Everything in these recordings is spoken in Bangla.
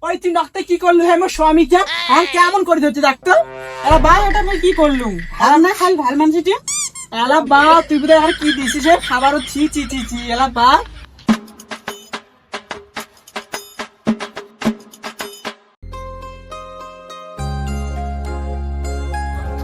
ওই তুই ডাক্তার কি করলু হ্যাঁ আমার স্বামীকে হ্যাঁ কেমন করে ধরছে ডাক্তার এলা ভাই এটা আমি কি করলুম আর না খালি ভাল মানছিটি এলা বা তুই বোধহয় আর কি দিছিস রে খাবারও ছি ছি ছি ছি এলা বা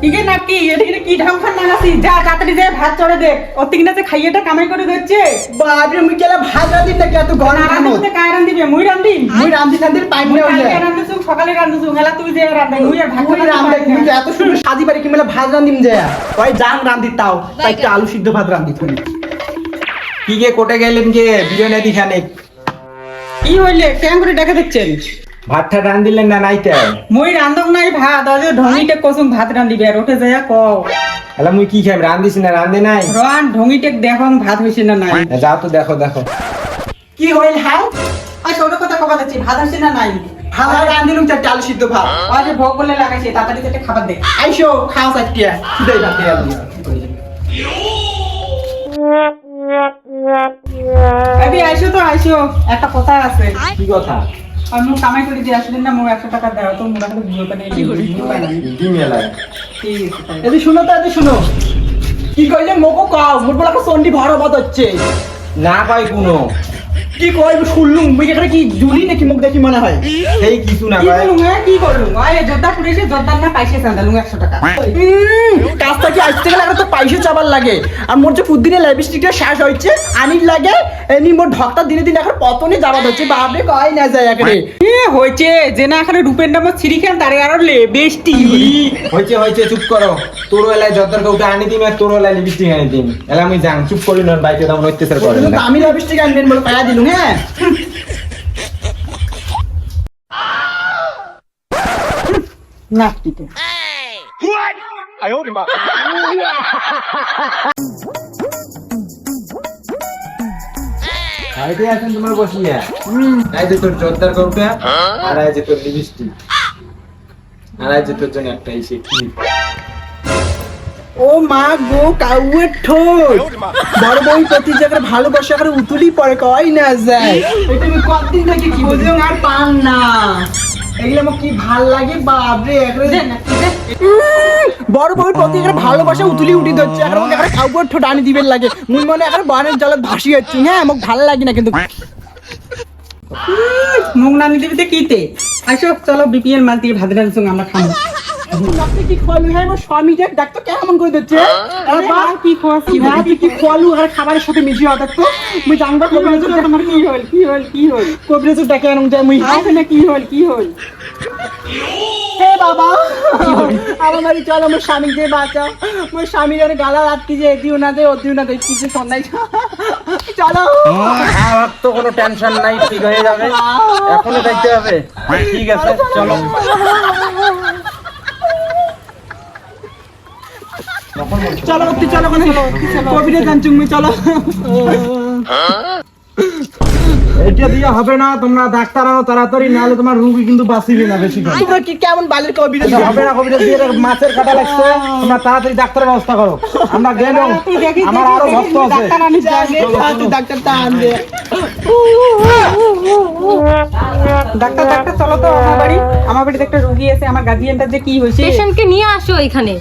ইগে নাকি এটা কি ঢং খান নাগাছি যা তাড়াতাড়ি যা ভাত চড়ে দে অতি কিনা যে খাইয়েটা কামাই করে দিচ্ছে বাপরে মুই কেলা ভাত রাঁধি নাকি এত ঘন ঘন রাঁধতে কায় রাঁধিবে মুই রাঁধি মুই রাঁধি পাইপ মুই নিয়ে হইলে কালকে রাঁধতেছু সকালে রাঁধতেছু হেলা তুই যে রাঁধে মুই আর ভাত মুই রাঁধে মুই তো এত সুন্দর সাজি বাড়ি কি মেলা ভাত রাঁধিম যে ওই জাং রাঁধি তাও তাই একটা আলু সিদ্ধ ভাত রাঁধি তুমি কি গে কোটে গেলেন গে বিরিয়ানি দিখানে কি হইলে কেন করে দেখা দেখছেন ভাতটা রান দিলেন না নাইতে মুই রাঁধক নাই ভাত আজ ঢঙ্গিতে কসম ভাত রাঁধিবে আর ওঠে যায় কও এলা মুই কি খাইম রান দিছি না রান্ধে নাই রান ঢঙ্গিতে দেখং ভাত হইছে না নাই যাও তো দেখো দেখো কি হইল হ্যাঁ আচ্ছা ওটা কথা কবা যাচ্ছি ভাত হইছে না নাই ভাত রাঁধিলুম চারটে আলু সিদ্ধ ভাত আজ ভোগ বলে লাগাইছে তাড়াতাড়ি একটা খাবার দে আইসো খাও চারটে খিদে যাতে আবি আইসো তো আইসো একটা কথা আছে কি কথা আমি কামাই করে দিয়ে আসলেন না মো 100 টাকা দাও তো মোরা খালি বুঝো পানি কি মেলায় ঠিক আছে এদি শুনো তো এদি শুনো কি কইলে মোকো কাও মোর বলা সন্ডি ভরা মত হচ্ছে না পাই কোনো কি কই শুনলুম মুই এখানে কি জুলি নাকি মুখ দেখি মনে হয় সেই কিছু না কি ভাই করলুম হ্যাঁ কি করলুম আয় জোরদার পুলিশে জোরদার না পাইছে চাঁদালুম 100 টাকা কাজটা কি আসতে গেলে একটা তো পয়সা চাবার লাগে আর মোর যে পুদিনে লিপস্টিকটা শেষ হইছে আনির লাগে এনি মোর ঢকটা দিনে দিনে এখন পতনে যাবাত হচ্ছে বাপরে কই না যায় একরে এ হইছে যে না এখানে রূপের নাম ছিরিখান তারে আর লে বেস্টি হইছে হইছে চুপ করো তোর এলায় যতর কাউকে আনি দিম আর তোর এলায় লিপস্টিক আনি দিম এলা আমি যাং চুপ করি নন বাইতে দাম অত্যাচার করেন না আমি লিপস্টিক আনবেন বলে পায়া দিলুম হ্যাঁ না টিকে আইতে আছেন তোমার বসিয়া এই যে তোর জোরদার কাউকে আর এই যে তোর লিপস্টিক আর এই যে তোর জন্য একটা ইসে কি ও মা গো কাউয়ের ঠোঁট বড় বই প্রতি জায়গায় ভালোবাসা করে উতুলি পড়ে কই না যায় এটা আমি কতদিন থেকে কি বুঝুম আর পান না এগুলো আমার কি ভাল লাগে বাপরে একরে বড় বই প্রতি জায়গায় ভালোবাসা উতুলি উঠি ধরছে এখন আমাকে একটা কাউয়ের ঠোঁট আনি দিবেন লাগে মুই মনে এখন বানের জলে ভাসি যাচ্ছি হ্যাঁ আমাকে ভাল লাগে না কিন্তু মুখ না নিতে দিতে কিতে আইসো চলো বিপিএল মাল দিয়ে ভাত রাঁধছো আমরা খাবো আপনি কি খোয়ালু হ্যাঁ আমার স্বামী যে ডাক্তার কেমন করে দিচ্ছে কি খোয়াস কি ভাই কি খোয়ালু আর খাবারের সাথে মিশিয়ে হঠাৎ তো মুই জানবা কবিরাজ তোমার কি হল কি হল কি হল কবিরাজ ডাকে আনুম যায় মুই না কি হল কি হল হে বাবা আমার বাড়ি চল আমার স্বামী যে বাঁচাও আমার স্বামীর আর গালা রাত্রি যে দিও না দে ও দিও না দে কিছু সন্ধ্যায় চলো আমার তো কোনো টেনশন নাই ঠিক হয়ে যাবে এখনো যাইতে হবে ঠিক আছে চলো চলো অতি চলো মানে কবিরাজ জানছুম মুই চলো এটা দিয়ে হবে না তোমরা ডাক্তার আনো তাড়াতাড়ি নাহলে তোমার রোগী কিন্তু বাঁচিবে না বেশি করে তোমরা কি কেমন বালির কবিরাজ হবে না কবিরাজ দিয়ে মাছের কাটা লাগছে তোমরা তাড়াতাড়ি ডাক্তারের ব্যবস্থা করো আমরা গেলাম আমার আরো ভক্ত আছে ডাক্তার আনি জানে তাতে ডাক্তারটা আনবে ডাক্তার ডাক্তার চলো তো আমার বাড়িতে একটা রোগী আছে আমার গার্ডিয়ানটা যে কি হয়েছে পেশেন্টকে নিয়ে আসো এখানে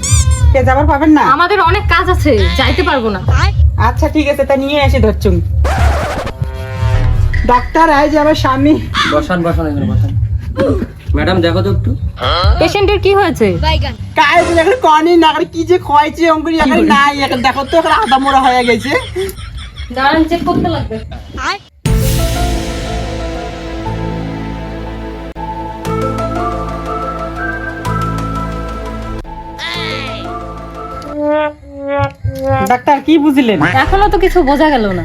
কে যাবার পাবেন না আমাদের অনেক কাজ আছে যাইতে পারবো না আচ্ছা ঠিক আছে তা নিয়ে এসে ধরছুম ডাক্তার আয় যে আমার স্বামী বসান বসান এখানে বসান ম্যাডাম দেখো তো একটু পেশেন্টের কি হয়েছে কাজ এখন কনি না কি যে খয়েছে অঙ্কুরি এখন নাই এখন দেখো তো এখন আদা মোড়া হয়ে গেছে দাঁড়ান চেক করতে লাগবে ডাক্তার কি বুঝলেন এখনো তো কিছু বোঝা গেল না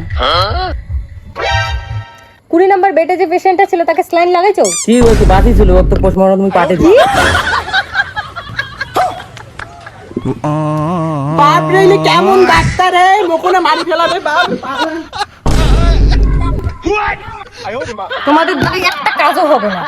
20 নাম্বার বেডে যে পেশেন্টটা ছিল তাকে স্লাইন লাগাইছো কি হয়েছে বাতি ছিল ওর তো পোস্টমর্টম তুমি পাঠিয়ে দিও বাপ রে এলে কেমন ডাক্তার রে মোকনে মারি ফেলাবে বাপ তোমাদের দুই একটা কাজও হবে না